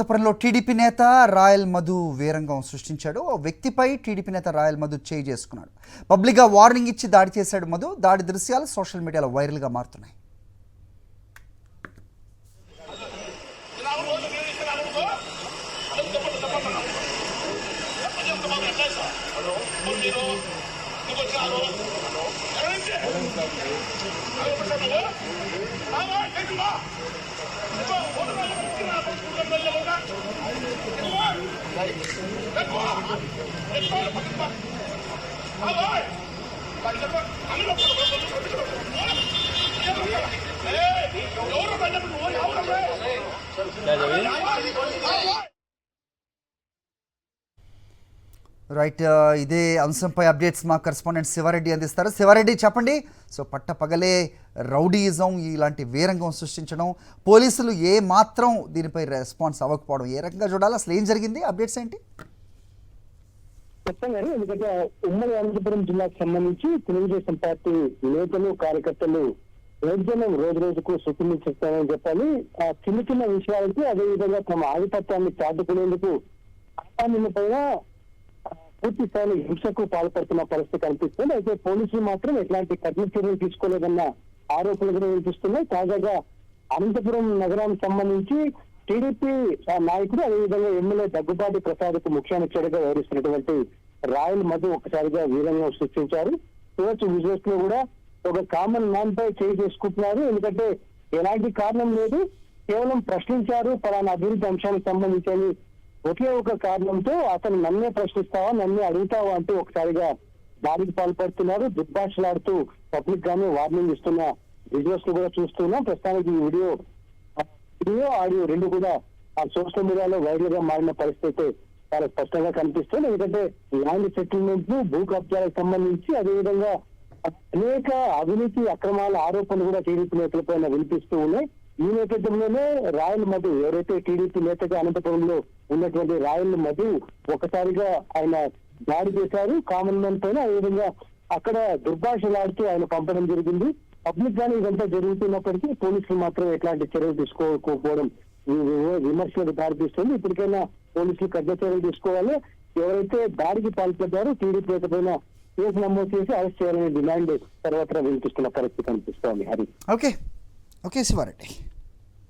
అనంతపురంలో టీడీపీ నేత రాయల్ మధు వీరంగం సృష్టించాడు. ఓ వ్యక్తిపై టీడీపీ నేత రాయల్ మధు చేయి చేసుకున్నాడు. పబ్లిక్గా వార్నింగ్ ఇచ్చి దాడి చేశాడు మధు. దాడి దృశ్యాలు సోషల్ మీడియాలో వైరల్గా మారుతున్నాయి. రైట్, ఇదే అంశంపై అప్డేట్స్ మా కరెస్పాండెంట్ శివారెడ్డి అందిస్తారు. శివారెడ్డి చెప్పండి. సో పట్టపగలే రౌడీయిజం, ఇలాంటి వీరంగం సృష్టించడం, పోలీసులు ఏ మాత్రం దీనిపై రెస్పాన్స్ అవ్వకపోవడం, ఏ రకంగా చూడాలి? అసలు ఏం జరిగింది? అప్డేట్స్ ఏంటి? ఖచ్చితంగా, ఎందుకంటే ఉమ్మడి అనంతపురం జిల్లాకు సంబంధించి తెలుగుదేశం పార్టీ నేతలు కార్యకర్తలు దౌర్జన్యం రోజు రోజుకు సుఖించారని చెప్పాలి. ఆ చిన్న చిన్న విషయాలకి అదేవిధంగా తమ ఆధిపత్యాన్ని చాటుకునేందుకు ఆపాదిన పైన పూర్తి స్థాయిలో హింసకు పాల్పడుతున్న పరిస్థితి కనిపిస్తుంది. అయితే పోలీసులు మాత్రం ఎట్లాంటి కఠిన చర్యలు తీసుకోలేదన్న ఆరోపణలు కూడా వినిపిస్తున్నాయి. తాజాగా అనంతపురం నగరానికి సంబంధించి టీడీపీ నాయకుడు అదేవిధంగా ఎమ్మెల్యే దగ్గుబాటి ప్రసాద్ కు ముఖ్య ముఖ్యుడిగా వ్యవహరిస్తున్నటువంటి రాయల్ మధు ఒకసారిగా వీరంగం సృష్టించారు. చూడొచ్చు విజువల్స్ లో కూడా ఒక కామన్ మ్యాన్ పై చేయి చేసుకుంటున్నారు. ఎందుకంటే ఎలాంటి కారణం లేదు, కేవలం ప్రశ్నించారు పలానా అభివృద్ధి అంశానికి సంబంధించి ఒకే ఒక కారణంతో అతను నన్నే ప్రశ్నిస్తావా, నన్నే అడుగుతావా అంటూ ఒకసారిగా దాడికి పాల్పడుతున్నారు. దుర్భాషలాడుతూ పబ్లిక్ గానే వార్నింగ్ ఇస్తున్న విజువల్స్ కూడా చూస్తున్నాం. ప్రస్తుతానికి ఈ వీడియో ఆడియో రెండు కూడా ఆ సోషల్ మీడియాలో వైరల్ గా మారిన పరిస్థితి చాలా స్పష్టంగా కనిపిస్తుంది. ఎందుకంటే ల్యాండ్ సెటిల్మెంట్ ను, భూ కబ్జాలకు సంబంధించి అదేవిధంగా అనేక అవినీతి అక్రమాల ఆరోపణలు కూడా టీడీపీ నేతలపైన వినిపిస్తూ ఉన్నాయి. ఈ నేపథ్యంలోనే రాయల్ మధు, ఎవరైతే టీడీపీ నేతగా అనంతపురంలో ఉన్నటువంటి రాయల్ మధు ఒకసారిగా ఆయన దాడి చేశారు కామన్ మ్యాన్ పైన. అదేవిధంగా అక్కడ దుర్భాషలాడుతూ ఆయన పంపడం జరిగింది. పబ్లిక్ గానీ ఇదంతా జరుగుతున్నప్పటికీ పోలీసులు మాత్రం ఎట్లాంటి చర్యలు తీసుకోకపోవడం విమర్శలకు దారితీస్తుంది. ఇప్పటికైనా పోలీసులు కఠిన చర్యలు తీసుకోవాలి. ఎవరైతే దాడికి పాల్పడ్డారో టీడీపీ నేత పైన కేసు నమోదు చేసి అరెస్ట్ చేయాలనే డిమాండ్ తర్వాత వినిపిస్తున్న పరిస్థితి కనిపిస్తోంది. హరి ఓకే శివారెడ్డి.